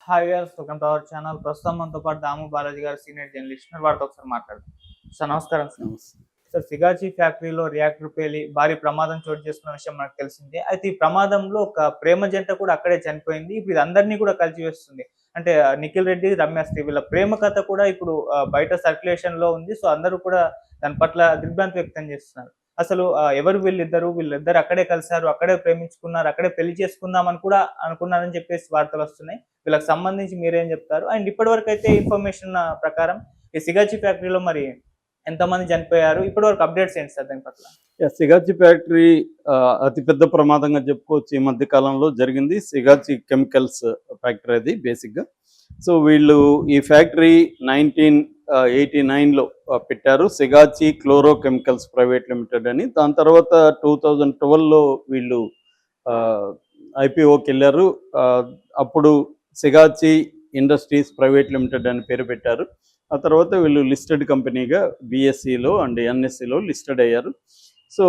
Hi viewers, welcome to our channel. ప్రస్తుతం మనతో పాటు దాము బాలాజీ గారు, సీనియర్ జర్నలిస్ట్, వారితో ఒకసారి మాట్లాడదాం. సార్ నమస్కారం. సార్ నమస్తే. సార్ సిగాచి ఫ్యాక్టరీలో రియాక్టర్ పేలి భారీ ప్రమాదం చోటు చేసుకున్న విషయం మనకు తెలిసిందే. అయితే ఈ ప్రమాదంలో ఒక ప్రేమ జంట కూడా అక్కడే చనిపోయింది. ఇప్పుడు ఇది అందరినీ కూడా కలిచివేస్తుంది. అంటే నిఖిల్ రెడ్డి, రమ్యశ్రీ వీళ్ళ ప్రేమ కథ కూడా ఇప్పుడు బయట సర్క్యులేషన్ లో ఉంది. సో అందరూ కూడా దాని పట్ల దిగ్భ్రాంతి వ్యక్తం చేస్తున్నారు. అసలు ఎవరు వీళ్ళిద్దరు అక్కడే కలిసారు, అక్కడే ప్రేమించుకున్నారు, అక్కడే పెళ్లి చేసుకుందామని కూడా అనుకున్నారని చెప్పేసి వార్తలు వస్తున్నాయి. వీళ్ళకి సంబంధించి మీరేం చెప్తారు? అండ్ ఇప్పటివరకు అయితే ఇన్ఫర్మేషన్ ప్రకారం ఈ సిగాచి ఫ్యాక్టరీలో మరి ఎంతమంది చనిపోయారు? ఇప్పటివరకు అప్డేట్స్ ఏంటి సార్ దాని పట్ల? సిగాచి ఫ్యాక్టరీ అతిపెద్ద ప్రమాదంగా చెప్పుకోవచ్చు. ఈ మధ్య కాలంలో జరిగింది. సిగాచి కెమికల్స్ ఫ్యాక్టరీ అది బేసిక్గా. సో వీళ్ళు ఈ ఫ్యాక్టరీ 1989లో పెట్టారు, Sigachi chloro chemicals private limited అని. దాని తర్వాత 2012లో వీళ్ళు ఐపీఓకి వెళ్ళారు. అప్పుడు సిగాచి ఇండస్ట్రీస్ ప్రైవేట్ లిమిటెడ్ అని పేరు పెట్టారు. ఆ తర్వాత వీళ్ళు లిస్టెడ్ కంపెనీగా బిఎస్సిలో అండ్ ఎన్ఎస్సిలో లిస్టెడ్ అయ్యారు. సో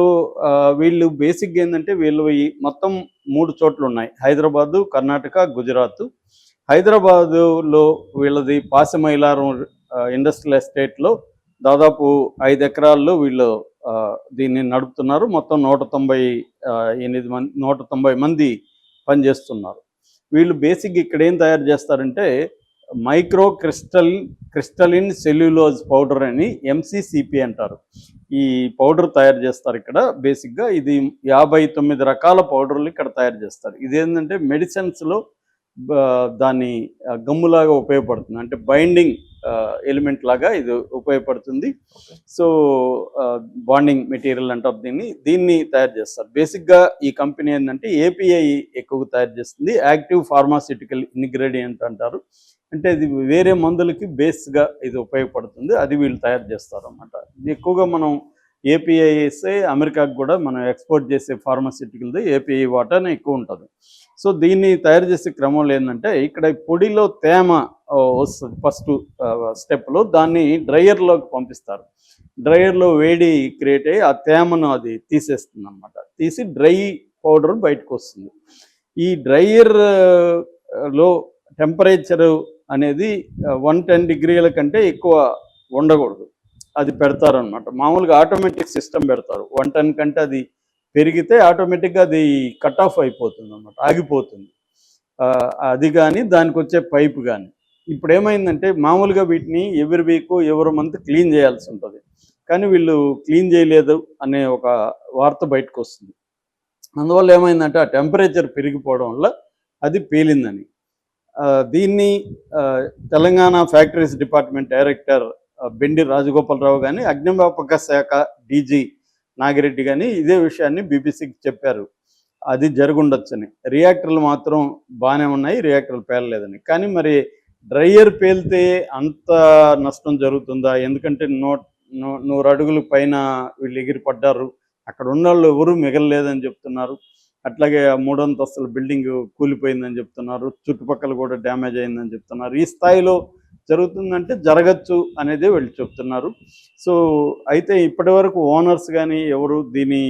వీళ్ళు బేసిక్గా ఏంటంటే వీళ్ళు మొత్తం 3 చోట్ల ఉన్నాయి: హైదరాబాదు, కర్ణాటక, గుజరాత్. హైదరాబాదులో వీళ్ళది పాసిమైలారం ఇండస్ట్రియల్ ఎస్టేట్లో దాదాపు 5 ఎకరాల్లో వీళ్ళు దీన్ని నడుపుతున్నారు. మొత్తం 190 మంది పనిచేస్తున్నారు. వీళ్ళు బేసిక్ ఇక్కడ ఏం తయారు చేస్తారంటే మైక్రో క్రిస్టలిన్ సెల్యులోజ్ పౌడర్ అని ఎంసీసీపీ అంటారు. ఈ పౌడర్ తయారు చేస్తారు ఇక్కడ. బేసిక్గా ఇది 59 రకాల పౌడర్లు ఇక్కడ తయారు చేస్తారు. ఇదేంటంటే మెడిసిన్స్లో దాన్ని గమ్ములాగా ఉపయోగపడుతుంది, అంటే బైండింగ్ ఎలిమెంట్ లాగా ఇది ఉపయోగపడుతుంది. సో బాండింగ్ మెటీరియల్ అంటారు దీన్ని తయారు చేస్తారు. బేసిక్గా ఈ కంపెనీ ఏంటంటే ఏపీఐ ఎక్కువగా తయారు చేస్తుంది. యాక్టివ్ ఫార్మాస్యూటికల్ ఇంగ్రీడియంట్ అంటారు. అంటే ఇది వేరే మందులకి బేస్గా ఇది ఉపయోగపడుతుంది. అది వీళ్ళు తయారు చేస్తారు అన్నమాట. ఇది ఎక్కువగా మనం ఏపీఐసే అమెరికాకు కూడా మనం ఎక్స్పోర్ట్ చేసే ఫార్మాస్యూటికల్ది ఏపీఐ వాటానే ఎక్కువ ఉంటుంది. సో దీన్ని తయారు చేసే క్రమంలో ఏంటంటే ఇక్కడ పొడిలో తేమ వస్తుంది. ఫస్ట్ స్టెప్లో దాన్ని డ్రయర్లోకి పంపిస్తారు. డ్రయర్లో వేడి క్రియేట్ అయ్యి ఆ తేమను అది తీసేస్తుంది అన్నమాట. తీసి డ్రై పౌడర్ బయటకు వస్తుంది. ఈ డ్రయర్లో టెంపరేచరు అనేది 110 డిగ్రీల కంటే ఎక్కువ ఉండకూడదు. అది పెడతారనమాట. మామూలుగా ఆటోమేటిక్ సిస్టమ్ పెడతారు. 110 కంటే అది పెరిగితే ఆటోమేటిక్గా అది కట్ ఆఫ్ అయిపోతుంది అన్నమాట, ఆగిపోతుంది. అది కానీ దానికి వచ్చే పైపు కానీ. ఇప్పుడు ఏమైందంటే మామూలుగా వీటిని ఎవ్రీ వీక్ ఎవరి మంత్ క్లీన్ చేయాల్సి ఉంటుంది. కానీ వీళ్ళు క్లీన్ చేయలేదు అనే ఒక వార్త బయటకు వస్తుంది. అందువల్ల ఏమైందంటే ఆ టెంపరేచర్ పెరిగిపోవడం వల్ల అది పేలిందని. దీన్ని Telangana factories department director Bendi Rajagopalarao కానీ, అగ్నిమాపక శాఖ డీజీ నాగిరెడ్డి కానీ ఇదే విషయాన్ని బీబీసీకి చెప్పారు. అది జరుగుండొచ్చని. రియాక్టర్లు మాత్రం బాగానే ఉన్నాయి, రియాక్టర్లు పేలలేదని. కానీ మరి డ్రయర్ పేలితే అంత నష్టం జరుగుతుందా? ఎందుకంటే 100 అడుగుల పైన వీళ్ళు ఎగిరిపడ్డారు. అక్కడ ఉన్న వాళ్ళు ఎవరూ మిగలలేదని చెప్తున్నారు. అట్లాగే 3 అంతస్తుల బిల్డింగ్ కూలిపోయిందని చెప్తున్నారు. చుట్టుపక్కల కూడా డ్యామేజ్ అయిందని చెప్తున్నారు. ఈ స్థాయిలో జరుగుతుందంటే జరగచ్చు అనేది వీళ్ళు చెప్తున్నారు. సో అయితే ఇప్పటి వరకు ఓనర్స్ కానీ ఎవరు దీని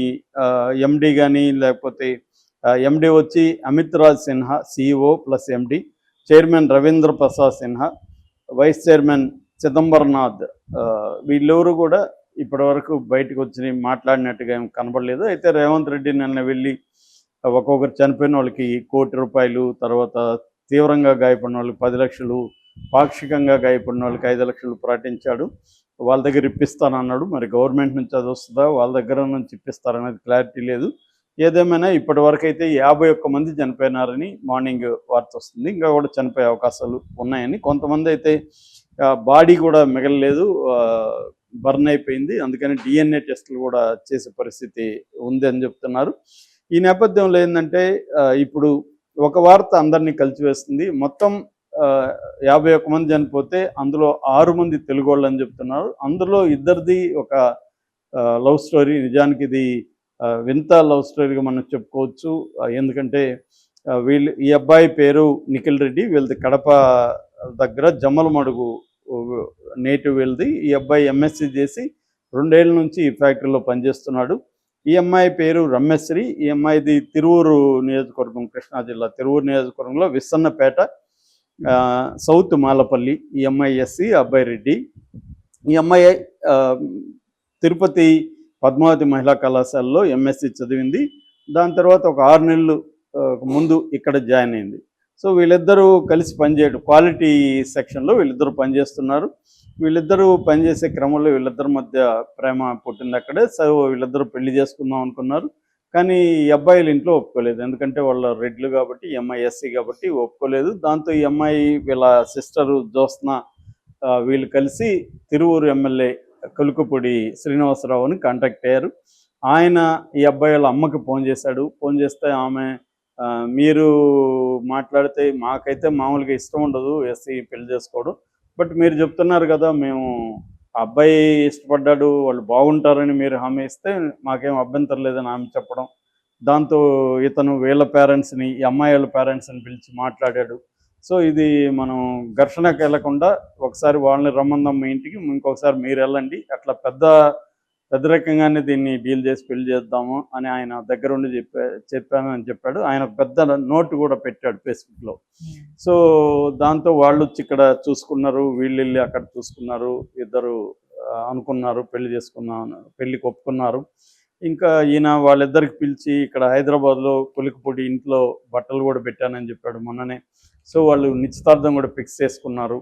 ఎండి కానీ, లేకపోతే ఎండి వచ్చి Amit Raj Sinha CEO plus MD, chairman Ravindra Prasad Sinha, vice chairman Chidambaranath, వీళ్ళెవరు కూడా ఇప్పటి వరకు బయటకు వచ్చి మాట్లాడినట్టుగా ఏం కనబడలేదు. అయితే రేవంత్ రెడ్డి నిన్న వెళ్ళి ఒక్కొక్కరు చనిపోయిన వాళ్ళకి 1 కోటి రూపాయలు, తర్వాత తీవ్రంగా గాయపడిన వాళ్ళకి 10 లక్షలు, పాక్షికంగా గాయపడిన వాళ్ళకి 5 లక్షలు ప్రకటించాడు. వాళ్ళ దగ్గర ఇప్పిస్తానన్నాడు. మరి గవర్నమెంట్ నుంచి అది వస్తుందా, వాళ్ళ దగ్గర నుంచి ఇప్పిస్తారనేది క్లారిటీ లేదు. ఏదేమైనా ఇప్పటి వరకు అయితే 51 మంది చనిపోయినారని మార్నింగ్ వార్త వస్తుంది. ఇంకా కూడా చనిపోయే అవకాశాలు ఉన్నాయని. కొంతమంది అయితే బాడీ కూడా మిగలలేదు, బర్న్ అయిపోయింది. అందుకని డిఎన్ఏ టెస్టులు కూడా చేసే పరిస్థితి ఉంది అని చెప్తున్నారు. ఈ నేపథ్యంలో ఏంటంటే ఇప్పుడు ఒక వార్త అందరినీ కలిసివేస్తుంది. మొత్తం 51 మంది చనిపోతే అందులో 6 మంది తెలుగు వాళ్ళు అని చెప్తున్నారు. అందులో ఇద్దరిది ఒక లవ్ స్టోరీ. నిజానికి ఇది వింత లవ్ స్టోరీగా మనం చెప్పుకోవచ్చు. ఎందుకంటే ఈ అబ్బాయి పేరు నిఖిల్ రెడ్డి, వీళ్ళది కడప దగ్గర జమ్మలమడుగు నేటివ్ వీళ్ళది. ఈ అబ్బాయి ఎంఎస్సీ చేసి 2 ఏళ్ళ నుంచి ఈ ఫ్యాక్టరీలో పనిచేస్తున్నాడు. ఈ అమ్మాయి పేరు రమ్యశ్రీ. ఈ అమ్మాయిది తిరువూరు నియోజకవర్గం, కృష్ణా జిల్లా తిరువూరు నియోజకవర్గంలో విస్సన్నపేట. సౌత్ మాలపల్లి, ఈ అమ్మాయి ఎస్సీ, అబ్బాయి రెడ్డి. ఈ అమ్మాయి ఆ, తిరుపతి పద్మావతి మహిళా కళాశాలలో ఎంఎస్సి చదివింది. దాని తర్వాత ఒక 6 నెలలు ముందు ఇక్కడ జాయిన్ అయింది. సో వీళ్ళిద్దరూ కలిసి పనిచేయడం, క్వాలిటీ సెక్షన్లో వీళ్ళిద్దరూ పనిచేస్తున్నారు. వీళ్ళిద్దరూ పనిచేసే క్రమంలో వీళ్ళిద్దరి మధ్య ప్రేమ పుట్టింది అక్కడే. సో వీళ్ళిద్దరూ పెళ్లి చేసుకుందాం అనుకున్నారు. కానీ ఈ అబ్బాయిలు ఇంట్లో ఒప్పుకోలేదు. ఎందుకంటే వాళ్ళ రెడ్లు కాబట్టి, ఈ అమ్మాయి ఎస్సీ కాబట్టి ఒప్పుకోలేదు. దాంతో ఈ అమ్మాయి వీళ్ళ సిస్టరు జ్యోత్స్న వీళ్ళు కలిసి తిరువూరు ఎమ్మెల్యే కలుకుపూడి శ్రీనివాసరావుని కాంటాక్ట్ అయ్యారు. ఆయన ఈ అబ్బాయి వాళ్ళ అమ్మకి ఫోన్ చేశాడు. ఫోన్ చేస్తే ఆమె మీరు మాట్లాడితే మాకైతే మామూలుగా ఇష్టం ఉండదు ఎస్సీ పెళ్లి చేసుకోవడం, బట్ మీరు చెప్తున్నారు కదా మేము అబ్బాయి ఇష్టపడ్డాడు వాళ్ళు బాగుంటారని మీరు హామీ ఇస్తే మాకేం అభ్యంతరం లేదని ఆమె చెప్పడం. దాంతో ఇతను వీళ్ళ పేరెంట్స్ని, ఈ అమ్మాయి వాళ్ళ పేరెంట్స్ని పిలిచి మాట్లాడాడు. సో ఇది మనం ఘర్షణకు వెళ్లకుండా ఒకసారి వాళ్ళని రమ్మందాం మీ ఇంటికి, ఇంకొకసారి మీరు వెళ్ళండి, అట్లా పెద్ద రకంగానే దీన్ని డీల్ చేసి పెళ్లి చేద్దాము అని ఆయన దగ్గరుండి చెప్పాను అని చెప్పాడు. ఆయన పెద్ద నోట్ కూడా పెట్టాడు ఫేస్బుక్లో. సో దాంతో వాళ్ళు వచ్చి ఇక్కడ చూసుకున్నారు, వీళ్ళు వెళ్ళి అక్కడ చూసుకున్నారు, ఇద్దరు అనుకున్నారు పెళ్లికి ఒప్పుకున్నారు. ఇంకా ఈయన వాళ్ళిద్దరికి పిలిచి ఇక్కడ హైదరాబాద్లో కొలికపూడి ఇంట్లో బట్టలు కూడా పెట్టానని చెప్పాడు మొన్ననే. సో వాళ్ళు నిశ్చితార్థం కూడా ఫిక్స్ చేసుకున్నారు,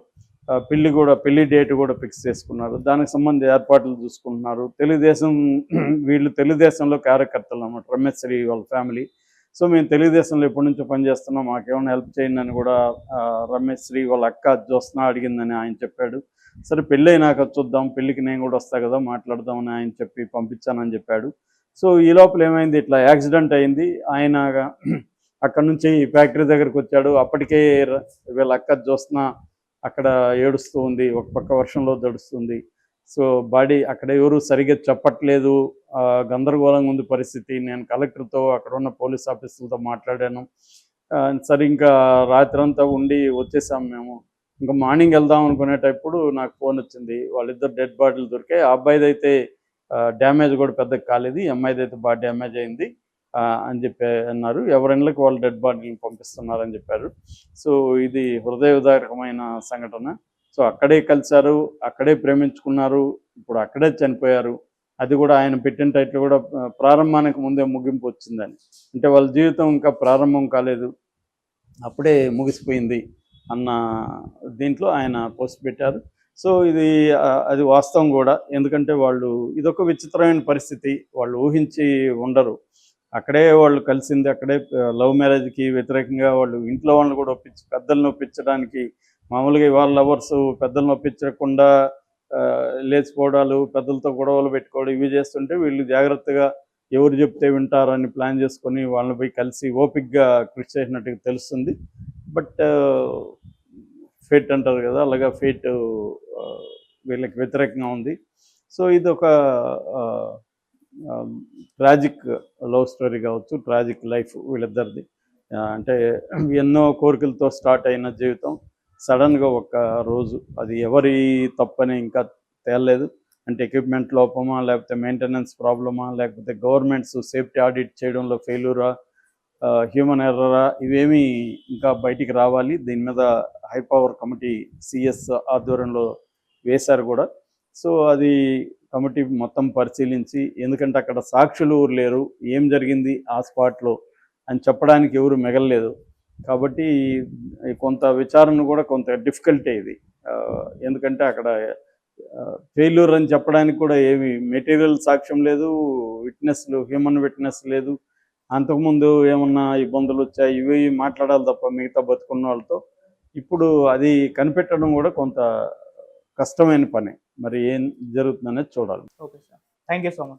పెళ్లి డేట్ కూడా ఫిక్స్ చేసుకున్నారు. దానికి సంబంధించి ఏర్పాట్లు చూసుకుంటున్నారు. వీళ్ళు తెలుగుదేశంలో కార్యకర్తలు అన్నమాట, రమేష్ శ్రీ వాళ్ళ ఫ్యామిలీ. సో మేము తెలుగుదేశంలో ఎప్పటి నుంచో పనిచేస్తున్నాం, మాకేమైనా హెల్ప్ చేయండి అని కూడా రమేష్ శ్రీ వాళ్ళ అక్క జ్యోత్స్న అడిగిందని ఆయన చెప్పాడు. సరే పెళ్ళి అయినాక చూద్దాం, పెళ్ళికి నేను కూడా వస్తా కదా మాట్లాడదామని ఆయన చెప్పి పంపించానని చెప్పాడు. సో ఈ లోపల ఏమైంది, ఇట్లా యాక్సిడెంట్ అయింది. ఆయన అక్కడ నుంచి ఫ్యాక్టరీ దగ్గరికి వచ్చాడు. అప్పటికే వీళ్ళ అక్క జ్యోత్స్న అక్కడ ఏడుస్తూ ఉంది, ఒక పక్క వర్షంలో తడుస్తుంది. సో బాడీ అక్కడ ఎవరు సరిగ్గా చెప్పట్లేదు, గందరగోళంగా ఉంది పరిస్థితి. నేను కలెక్టర్తో అక్కడ ఉన్న పోలీస్ ఆఫీసర్లతో మాట్లాడాను. సరే ఇంకా రాత్రంతా ఉండి వచ్చేసాం మేము. ఇంకా మార్నింగ్ వెళ్దాం అనుకునేటప్పుడు నాకు ఫోన్ వచ్చింది, వాళ్ళిద్దరు డెడ్ బాడీలు దొరికాయి. ఆ అబ్బాయిది అయితే డ్యామేజ్ కూడా పెద్దగా కాలేదు, ఈ అమ్మాయిది అయితే బాగా డ్యామేజ్ అయింది అని చెప్పి అన్నారు. ఎవరిళ్ళకి వాళ్ళు డెడ్ బాడీని పంపిస్తున్నారని చెప్పారు. సో ఇది హృదయదాయకమైన సంఘటన. సో అక్కడే కలిశారు, అక్కడే ప్రేమించుకున్నారు, ఇప్పుడు అక్కడే చనిపోయారు. అది కూడా ఆయన పెట్టిన టైటిల్ కూడా ప్రారంభానికి ముందే ముగింపు వచ్చిందని, అంటే వాళ్ళ జీవితం ఇంకా ప్రారంభం కాలేదు, అప్పుడే ముగిసిపోయింది అన్న దీంట్లో ఆయన పోస్ట్ పెట్టారు. సో అది వాస్తవం కూడా. ఎందుకంటే వాళ్ళు ఇదొక విచిత్రమైన పరిస్థితి, వాళ్ళు ఊహించి ఉండరు. అక్కడే వాళ్ళు కలిసింది, అక్కడే లవ్ మ్యారేజ్కి వ్యతిరేకంగా వాళ్ళు ఇంట్లో వాళ్ళని కూడా పెద్దలను ఒప్పించడానికి, మామూలుగా వాళ్ళ లవర్స్ పెద్దలను ఒప్పించకుండా లేచిపోవడాలు, పెద్దలతో గొడవలు పెట్టుకోవడం ఇవి చేస్తుంటే వీళ్ళు జాగ్రత్తగా ఎవరు చెప్తే వింటారని ప్లాన్ చేసుకొని వాళ్ళని పోయి కలిసి ఓపిక్గా కృషి చేసినట్టుగా తెలుస్తుంది. బట్ ఫేట్ అంటారు కదా, అలాగా ఫేట్ వీళ్ళకి వ్యతిరేకంగా ఉంది. సో ఇది ఒక ట్రాజిక్ లవ్ స్టోరీ కావచ్చు, ట్రాజిక్ లైఫ్ వీళ్ళిద్దరిది. అంటే ఎన్నో కోరికలతో స్టార్ట్ అయిన జీవితం సడన్గా ఒక రోజు, అది ఎవరి తప్పని ఇంకా తేలలేదు. అంటే ఎక్విప్మెంట్ లోపమా, లేకపోతే మెయింటెనెన్స్ ప్రాబ్లమా, లేకపోతే గవర్నమెంట్స్ సేఫ్టీ ఆడిట్ చేయడంలో ఫెయిల్యూరా, హ్యూమన్ ఎర్రరా, ఇవేమీ ఇంకా బయటికి రావాలి. దీని మీద హై పవర్ కమిటీ సిఎస్ ఆధ్వర్యంలో వేశారు కూడా. సో అది కమిటీ మొత్తం పరిశీలించి, ఎందుకంటే అక్కడ సాక్షులు లేరు, ఏం జరిగింది ఆ స్పాట్లో అని చెప్పడానికి ఎవరు మిగలలేదు కాబట్టి కొంత విచారణ కూడా కొంత డిఫికల్టీ ఇది. ఎందుకంటే అక్కడ ఫెయిల్యూర్ అని చెప్పడానికి కూడా ఏమి మెటీరియల్ సాక్ష్యం లేదు, హ్యూమన్ విట్నెస్ లేదు. అంతకుముందు ఏమన్నా ఇబ్బందులు వచ్చాయి ఇవి మాట్లాడాలి తప్ప మిగతా బతుకున్న వాళ్ళతో. ఇప్పుడు అది కనిపెట్టడం కూడా కొంత కష్టమైన పని. మరి ఏం జరుగుతుందనేది చూడాలి. Okay sir, thank you so much.